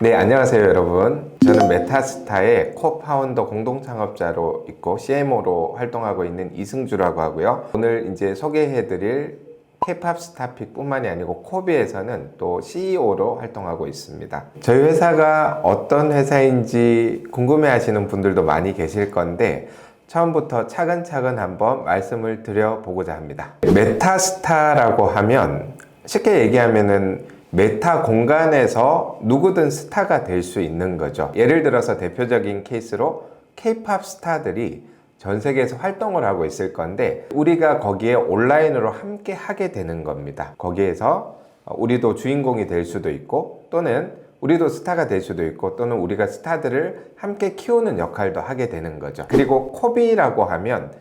네, 안녕하세요 여러분. 저는 메타스타의 코파운더 공동창업자로 있고 CMO로 활동하고 있는 이승주라고 하고요. 오늘 이제 소개해드릴 K-POP 스타픽 뿐만이 아니고 코비에서는 또 CEO로 활동하고 있습니다. 저희 회사가 어떤 회사인지 궁금해 하시는 분들도 많이 계실 건데 처음부터 차근차근 한번 말씀을 드려보고자 합니다. 메타스타라고 하면 쉽게 얘기하면은 메타 공간에서 누구든 스타가 될 수 있는 거죠. 예를 들어서 대표적인 케이스로 K-POP 스타들이 전 세계에서 활동을 하고 있을 건데 우리가 거기에 온라인으로 함께 하게 되는 겁니다. 거기에서 우리도 주인공이 될 수도 있고 또는 우리도 스타가 될 수도 있고 또는 우리가 스타들을 함께 키우는 역할도 하게 되는 거죠. 그리고 코비라고 하면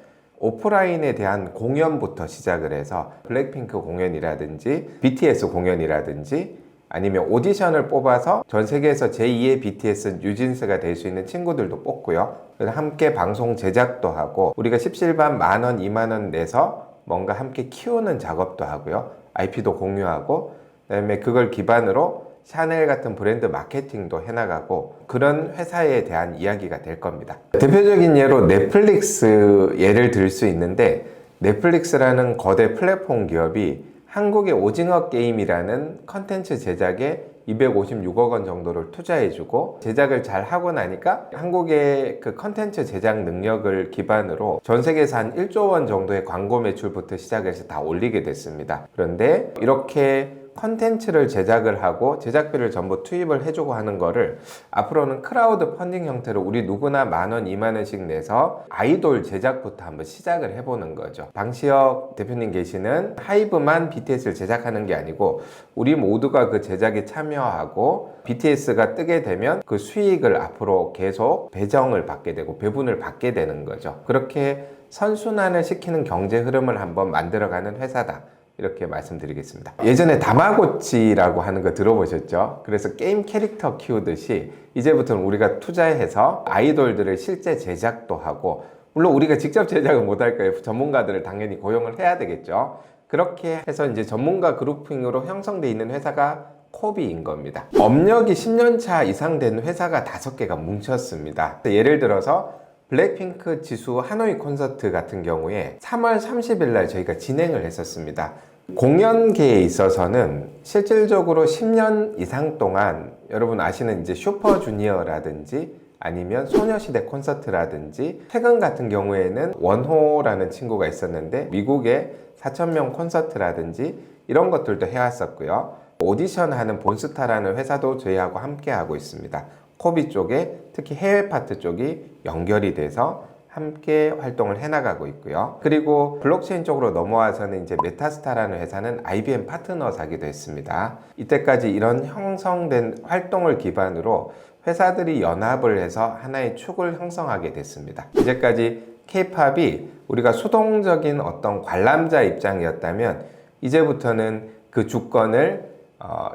오프라인에 대한 공연부터 시작을 해서 블랙핑크 공연이라든지 BTS 공연이라든지 아니면 오디션을 뽑아서 전 세계에서 제2의 BTS 뉴진스가 될 수 있는 친구들도 뽑고요. 그래서 함께 방송 제작도 하고 우리가 십실반 10,000원, 20,000원 내서 뭔가 함께 키우는 작업도 하고요. IP도 공유하고 그다음에 그걸 기반으로 샤넬 같은 브랜드 마케팅도 해나가고 그런 회사에 대한 이야기가 될 겁니다. 대표적인 예로 넷플릭스 예를 들 수 있는데 넷플릭스라는 거대 플랫폼 기업이 한국의 오징어 게임이라는 컨텐츠 제작에 256억 원 정도를 투자해주고 제작을 잘 하고 나니까 한국의 그 컨텐츠 제작 능력을 기반으로 전 세계에서 한 1조 원 정도의 광고 매출부터 시작해서 다 올리게 됐습니다. 그런데 이렇게 컨텐츠를 제작을 하고 제작비를 전부 투입을 해주고 하는 거를 앞으로는 크라우드 펀딩 형태로 우리 누구나 10,000원, 20,000원씩 내서 아이돌 제작부터 한번 시작을 해보는 거죠. 방시혁 대표님 계시는 하이브만 BTS를 제작하는 게 아니고 우리 모두가 그 제작에 참여하고 BTS가 뜨게 되면 그 수익을 앞으로 계속 배정을 받게 되고 배분을 받게 되는 거죠. 그렇게 선순환을 시키는 경제 흐름을 한번 만들어가는 회사다. 이렇게 말씀드리겠습니다. 예전에 다마고치라고 하는 거 들어보셨죠? 그래서 게임 캐릭터 키우듯이 이제부터는 우리가 투자해서 아이돌들을 실제 제작도 하고 물론 우리가 직접 제작은 못할 거예요. 전문가들을 당연히 고용을 해야 되겠죠. 그렇게 해서 이제 전문가 그룹핑으로 형성되어 있는 회사가 코비인 겁니다. 업력이 10년 차 이상 된 회사가 5개가 뭉쳤습니다. 예를 들어서 블랙핑크 지수 하노이 콘서트 같은 경우에 3월 30일 날 저희가 진행을 했었습니다. 공연계에 있어서는 실질적으로 10년 이상 동안 여러분 아시는 이제 슈퍼주니어라든지 아니면 소녀시대 콘서트라든지 최근 같은 경우에는 원호라는 친구가 있었는데 미국의 4,000명 콘서트라든지 이런 것들도 해왔었고요. 오디션 하는 본스타라는 회사도 저희하고 함께 하고 있습니다. 코비 쪽에 특히 해외 파트 쪽이 연결이 돼서 함께 활동을 해나가고 있고요. 그리고 블록체인 쪽으로 넘어와서는 이제 메타스타라는 회사는 IBM 파트너사기도 했습니다. 이때까지 이런 형성된 활동을 기반으로 회사들이 연합을 해서 하나의 축을 형성하게 됐습니다. 이제까지 K-POP이 우리가 수동적인 어떤 관람자 입장이었다면 이제부터는 그 주권을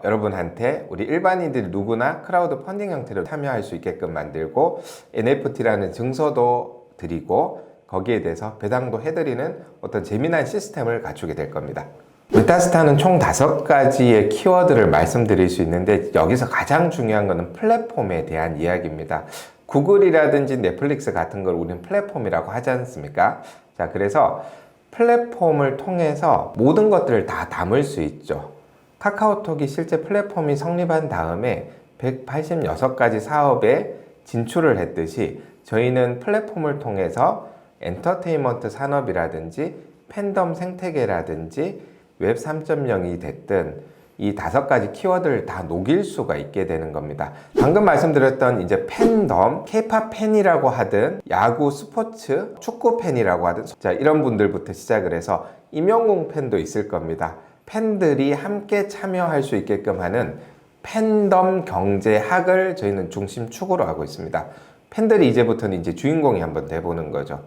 여러분한테 우리 일반인들이 누구나 크라우드 펀딩 형태로 참여할 수 있게끔 만들고 NFT라는 증서도 드리고 거기에 대해서 배당도 해드리는 어떤 재미난 시스템을 갖추게 될 겁니다. 메타스타는 총 5가지의 키워드를 말씀드릴 수 있는데 여기서 가장 중요한 것은 플랫폼에 대한 이야기입니다. 구글이라든지 넷플릭스 같은 걸 우리는 플랫폼이라고 하지 않습니까? 자, 그래서 플랫폼을 통해서 모든 것들을 다 담을 수 있죠. 카카오톡이 실제 플랫폼이 성립한 다음에 186가지 사업에 진출을 했듯이 저희는 플랫폼을 통해서 엔터테인먼트 산업이라든지 팬덤 생태계라든지 웹 3.0이 됐든 이 5가지 키워드를 다 녹일 수가 있게 되는 겁니다. 방금 말씀드렸던 이제 팬덤, K-POP 팬이라고 하든 야구, 스포츠, 축구 팬이라고 하든 자, 이런 분들부터 시작을 해서 임영웅 팬도 있을 겁니다. 팬들이 함께 참여할 수 있게끔 하는 팬덤 경제학을 저희는 중심축으로 하고 있습니다. 팬들이 이제부터는 이제 주인공이 한번 돼보는 거죠.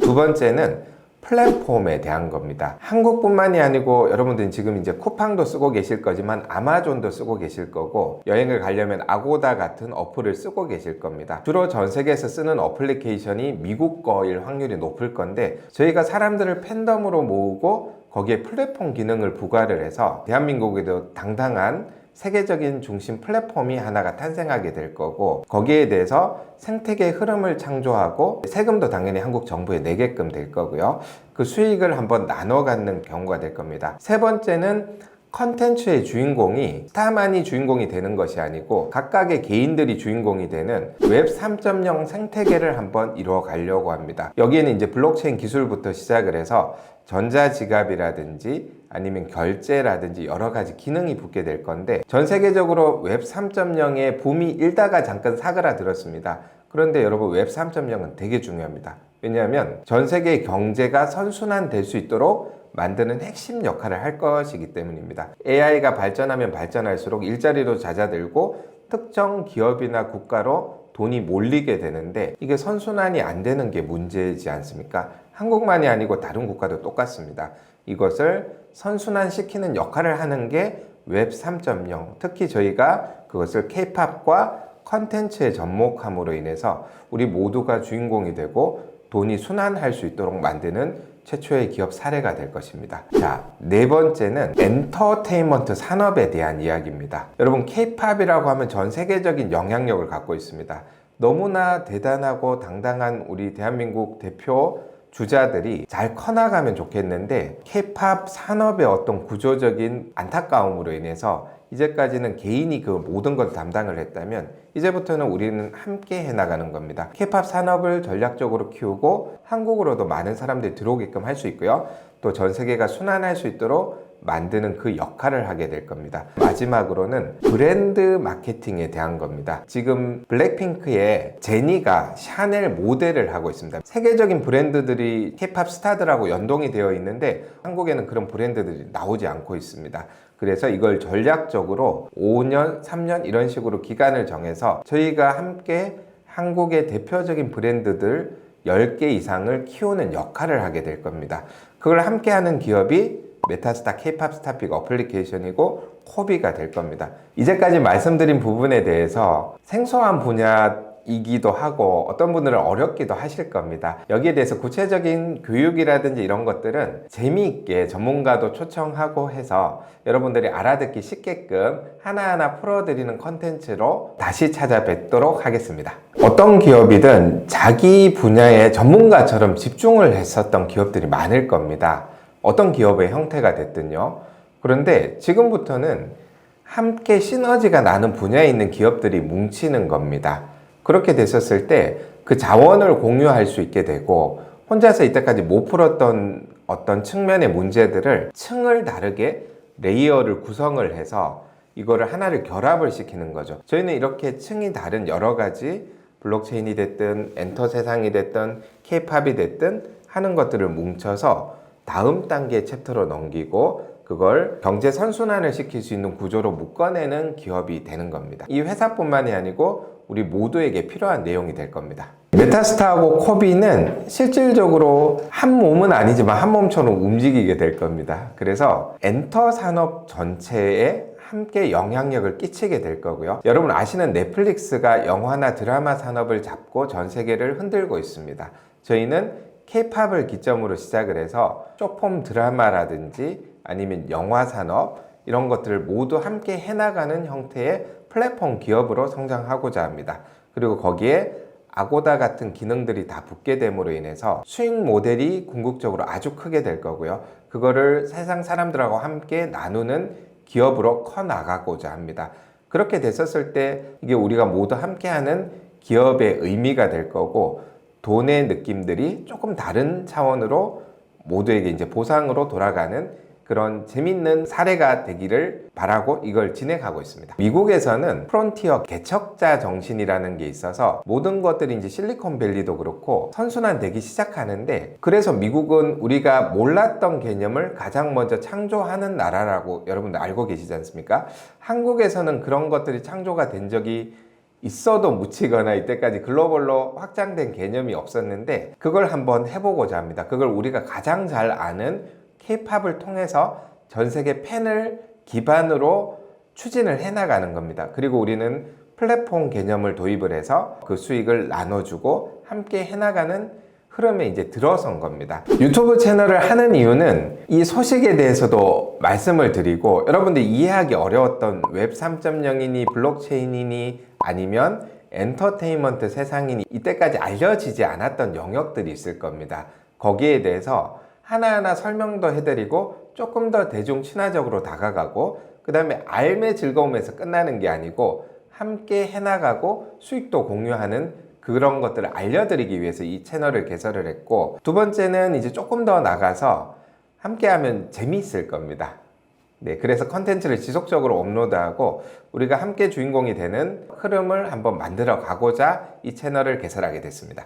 두 번째는 플랫폼에 대한 겁니다. 한국뿐만이 아니고 여러분들은 지금 이제 쿠팡도 쓰고 계실 거지만 아마존도 쓰고 계실 거고 여행을 가려면 아고다 같은 어플을 쓰고 계실 겁니다. 주로 전 세계에서 쓰는 어플리케이션이 미국 거일 확률이 높을 건데 저희가 사람들을 팬덤으로 모으고 거기에 플랫폼 기능을 부과를 해서 대한민국에도 당당한 세계적인 중심 플랫폼이 하나가 탄생하게 될 거고, 거기에 대해서 생태계 흐름을 창조하고 세금도 당연히 한국 정부에 내게끔 될 거고요. 그 수익을 한번 나눠 갖는 경우가 될 겁니다. 세 번째는 컨텐츠의 주인공이 스타만이 주인공이 되는 것이 아니고 각각의 개인들이 주인공이 되는 웹 3.0 생태계를 한번 이루어 가려고 합니다. 여기에는 이제 블록체인 기술부터 시작을 해서 전자지갑이라든지 아니면 결제라든지 여러 가지 기능이 붙게 될 건데, 전 세계적으로 웹 3.0의 붐이 일다가 잠깐 사그라들었습니다. 그런데 여러분, 웹 3.0은 되게 중요합니다. 왜냐하면 전 세계의 경제가 선순환될 수 있도록 만드는 핵심 역할을 할 것이기 때문입니다. AI가 발전하면 발전할수록 일자리도 잦아들고 특정 기업이나 국가로 돈이 몰리게 되는데, 이게 선순환이 안 되는 게 문제이지 않습니까? 한국만이 아니고 다른 국가도 똑같습니다. 이것을 선순환시키는 역할을 하는 게 웹 3.0, 특히 저희가 그것을 K-팝과 컨텐츠에 접목함으로 인해서 우리 모두가 주인공이 되고 돈이 순환할 수 있도록 만드는 최초의 기업 사례가 될 것입니다. 자, 네 번째는 엔터테인먼트 산업에 대한 이야기입니다. 여러분, K-팝이라고 하면 전 세계적인 영향력을 갖고 있습니다. 너무나 대단하고 당당한 우리 대한민국 대표 주자들이 잘 커나가면 좋겠는데, K-팝 산업의 어떤 구조적인 안타까움으로 인해서 이제까지는 개인이 그 모든 걸 담당을 했다면, 이제부터는 우리는 함께 해나가는 겁니다. K-팝 산업을 전략적으로 키우고 한국으로도 많은 사람들이 들어오게끔 할 수 있고요. 또 전 세계가 순환할 수 있도록 만드는 그 역할을 하게 될 겁니다. 마지막으로는 브랜드 마케팅에 대한 겁니다. 지금 블랙핑크의 제니가 샤넬 모델을 하고 있습니다. 세계적인 브랜드들이 K-팝 스타들하고 연동이 되어 있는데 한국에는 그런 브랜드들이 나오지 않고 있습니다. 그래서 이걸 전략적으로 5년, 3년 이런 식으로 기간을 정해서 저희가 함께 한국의 대표적인 브랜드들 10개 이상을 키우는 역할을 하게 될 겁니다. 그걸 함께 하는 기업이 메타스타 K-팝 스타픽 어플리케이션이고 코비가 될 겁니다. 이제까지 말씀드린 부분에 대해서 생소한 분야이기도 하고 어떤 분들은 어렵기도 하실 겁니다. 여기에 대해서 구체적인 교육이라든지 이런 것들은 재미있게 전문가도 초청하고 해서 여러분들이 알아듣기 쉽게끔 하나하나 풀어드리는 컨텐츠로 다시 찾아뵙도록 하겠습니다. 어떤 기업이든 자기 분야의 전문가처럼 집중을 했었던 기업들이 많을 겁니다. 어떤 기업의 형태가 됐든요. 그런데 지금부터는 함께 시너지가 나는 분야에 있는 기업들이 뭉치는 겁니다. 그렇게 됐었을 때 그 자원을 공유할 수 있게 되고, 혼자서 이때까지 못 풀었던 어떤 측면의 문제들을 층을 다르게 레이어를 구성을 해서 이거를 하나를 결합을 시키는 거죠. 저희는 이렇게 층이 다른 여러 가지 블록체인이 됐든 엔터 세상이 됐든 K-팝이 됐든 하는 것들을 뭉쳐서 다음 단계 챕터로 넘기고 그걸 경제 선순환을 시킬 수 있는 구조로 묶어내는 기업이 되는 겁니다. 이 회사뿐만이 아니고 우리 모두에게 필요한 내용이 될 겁니다. 메타스타하고 코비는 실질적으로 한 몸은 아니지만 한 몸처럼 움직이게 될 겁니다. 그래서 엔터 산업 전체에 함께 영향력을 끼치게 될 거고요. 여러분 아시는 넷플릭스가 영화나 드라마 산업을 잡고 전 세계를 흔들고 있습니다. 저희는 K-팝을 기점으로 시작을 해서 쇼폼 드라마라든지 아니면 영화 산업 이런 것들을 모두 함께 해나가는 형태의 플랫폼 기업으로 성장하고자 합니다. 그리고 거기에 아고다 같은 기능들이 다 붙게 됨으로 인해서 수익 모델이 궁극적으로 아주 크게 될 거고요. 그거를 세상 사람들하고 함께 나누는 기업으로 커 나가고자 합니다. 그렇게 됐었을 때 이게 우리가 모두 함께하는 기업의 의미가 될 거고, 돈의 느낌들이 조금 다른 차원으로 모두에게 이제 보상으로 돌아가는 그런 재밌는 사례가 되기를 바라고 이걸 진행하고 있습니다. 미국에서는 프론티어 개척자 정신이라는 게 있어서 모든 것들이 이제 실리콘밸리도 그렇고 선순환되기 시작하는데, 그래서 미국은 우리가 몰랐던 개념을 가장 먼저 창조하는 나라라고 여러분들 알고 계시지 않습니까? 한국에서는 그런 것들이 창조가 된 적이 있어도 묻히거나 이때까지 글로벌로 확장된 개념이 없었는데, 그걸 한번 해보고자 합니다. 그걸 우리가 가장 잘 아는 K-팝을 통해서 전 세계 팬을 기반으로 추진을 해나가는 겁니다. 그리고 우리는 플랫폼 개념을 도입을 해서 그 수익을 나눠주고 함께 해나가는 흐름에 이제 들어선 겁니다. 유튜브 채널을 하는 이유는 이 소식에 대해서도 말씀을 드리고, 여러분들이 이해하기 어려웠던 웹 3.0이니 블록체인이니 아니면 엔터테인먼트 세상이니 이때까지 알려지지 않았던 영역들이 있을 겁니다. 거기에 대해서 하나하나 설명도 해드리고 조금 더 대중 친화적으로 다가가고, 그 다음에 알매 즐거움에서 끝나는 게 아니고 함께 해나가고 수익도 공유하는 그런 것들을 알려드리기 위해서 이 채널을 개설을 했고, 두 번째는 이제 조금 더 나가서 함께 하면 재미있을 겁니다. 네, 그래서 컨텐츠를 지속적으로 업로드하고 우리가 함께 주인공이 되는 흐름을 한번 만들어 가고자 이 채널을 개설하게 됐습니다.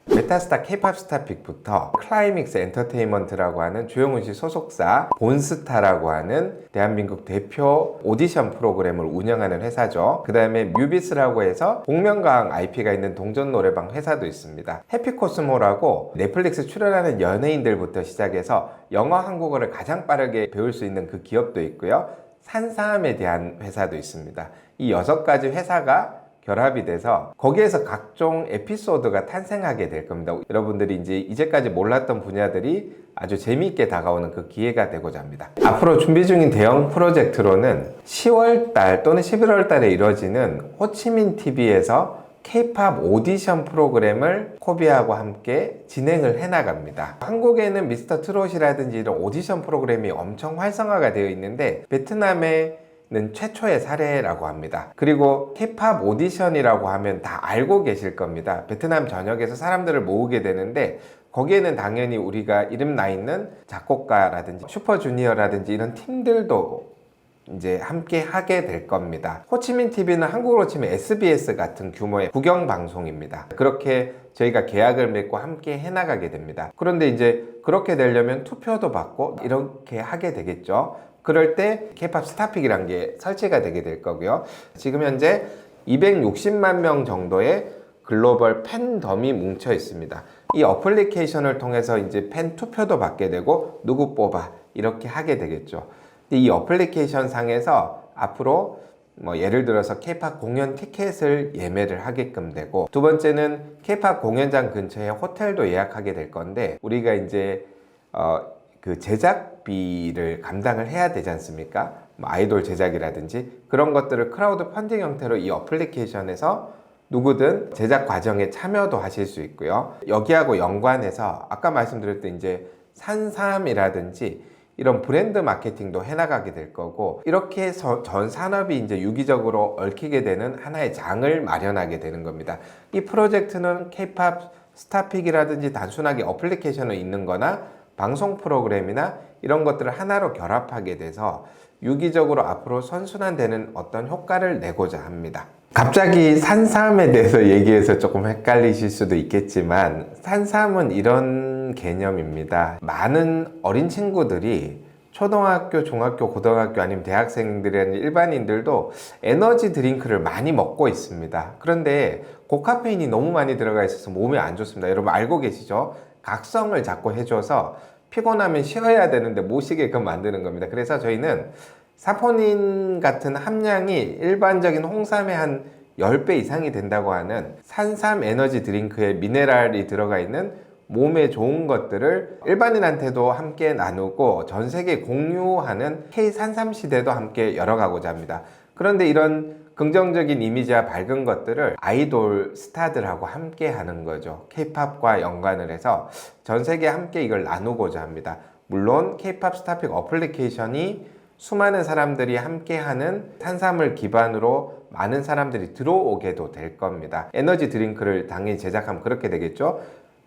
메타스타 K-POP 스타픽부터 클라이믹스 엔터테인먼트라고 하는 조영훈 씨 소속사 본스타라고 하는 대한민국 대표 오디션 프로그램을 운영하는 회사죠. 그 다음에 뮤비스라고 해서 복면가왕 IP가 있는 동전 노래방 회사도 있습니다. 해피코스모라고 넷플릭스 출연하는 연예인들부터 시작해서 영어 한국어를 가장 빠르게 배울 수 있는 그 기업도 있고요. 산사함에 대한 회사도 있습니다. 이 6가지 회사가 결합이 돼서 거기에서 각종 에피소드가 탄생하게 될 겁니다. 여러분들이 이제까지 몰랐던 분야들이 아주 재미있게 다가오는 그 기회가 되고자 합니다. 앞으로 준비 중인 대형 프로젝트로는 10월달 또는 11월달에 이뤄지는 호치민 TV에서 K-POP 오디션 프로그램을 코비하고 함께 진행을 해나갑니다. 한국에는 미스터 트롯이라든지 이런 오디션 프로그램이 엄청 활성화가 되어 있는데 베트남에 최초의 사례라고 합니다. 그리고 K-POP 오디션이라고 하면 다 알고 계실 겁니다. 베트남 전역에서 사람들을 모으게 되는데 거기에는 당연히 우리가 이름 나 있는 작곡가라든지 슈퍼주니어라든지 이런 팀들도 이제 함께 하게 될 겁니다. 호치민 TV는 한국으로 치면 SBS 같은 규모의 국영 방송입니다. 그렇게 저희가 계약을 맺고 함께 해나가게 됩니다. 그런데 이제 그렇게 되려면 투표도 받고 이렇게 하게 되겠죠. 그럴 때 K-POP 스타픽이란 게 설치가 되게 될 거고요. 지금 현재 260만 명 정도의 글로벌 팬덤이 뭉쳐 있습니다. 이 어플리케이션을 통해서 이제 팬 투표도 받게 되고 누구 뽑아 이렇게 하게 되겠죠. 이 어플리케이션 상에서 앞으로 예를 들어서 K-POP 공연 티켓을 예매를 하게끔 되고, 두 번째는 K-POP 공연장 근처에 호텔도 예약하게 될 건데 우리가 이제 그 제작비를 감당을 해야 되지 않습니까? 아이돌 제작이라든지 그런 것들을 크라우드 펀딩 형태로 이 어플리케이션에서 누구든 제작 과정에 참여도 하실 수 있고요. 여기하고 연관해서 아까 말씀드렸던 이제 산삼이라든지 이런 브랜드 마케팅도 해나가게 될 거고, 이렇게 해서 전 산업이 이제 유기적으로 얽히게 되는 하나의 장을 마련하게 되는 겁니다. 이 프로젝트는 K-POP 스타픽이라든지 단순하게 어플리케이션을 있는 거나 방송 프로그램이나 이런 것들을 하나로 결합하게 돼서 유기적으로 앞으로 선순환되는 어떤 효과를 내고자 합니다. 갑자기 산삼에 대해서 얘기해서 조금 헷갈리실 수도 있겠지만 산삼은 이런 개념입니다. 많은 어린 친구들이 초등학교, 중학교, 고등학교 아니면 대학생들이나 일반인들도 에너지 드링크를 많이 먹고 있습니다. 그런데 고카페인이 너무 많이 들어가 있어서 몸에 안 좋습니다. 여러분 알고 계시죠? 각성을 자꾸 해줘서 피곤하면 쉬어야 되는데 못 쉬게끔 만드는 겁니다. 그래서 저희는 사포닌 같은 함량이 일반적인 홍삼의 한 10배 이상이 된다고 하는 산삼 에너지 드링크에 미네랄이 들어가 있는 몸에 좋은 것들을 일반인한테도 함께 나누고 전 세계 공유하는 K-산삼 시대도 함께 열어가고자 합니다. 그런데 이런 긍정적인 이미지와 밝은 것들을 아이돌 스타들하고 함께 하는 거죠. K-POP과 연관을 해서 전 세계에 함께 이걸 나누고자 합니다. 물론 K-POP 스타픽 어플리케이션이 수많은 사람들이 함께하는 산삼을 기반으로 많은 사람들이 들어오게도 될 겁니다. 에너지 드링크를 당연히 제작하면 그렇게 되겠죠.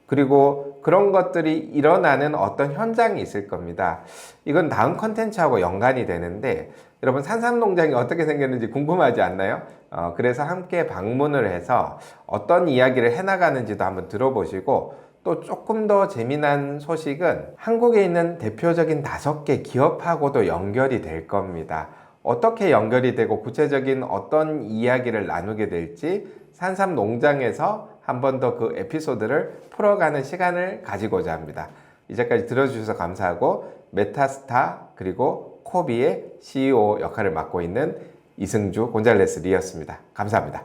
그리고 그런 것들이 일어나는 어떤 현장이 있을 겁니다. 이건 다음 컨텐츠하고 연관이 되는데 여러분 산삼 농장이 어떻게 생겼는지 궁금하지 않나요? 그래서 함께 방문을 해서 어떤 이야기를 해나가는지도 한번 들어보시고, 또 조금 더 재미난 소식은 한국에 있는 대표적인 5개 기업하고도 연결이 될 겁니다. 어떻게 연결이 되고 구체적인 어떤 이야기를 나누게 될지 산삼 농장에서 한 번 더 그 에피소드를 풀어가는 시간을 가지고자 합니다. 이제까지 들어주셔서 감사하고, 메타스타 그리고 코비의 CEO 역할을 맡고 있는 이승주 곤잘레스 리였습니다. 감사합니다.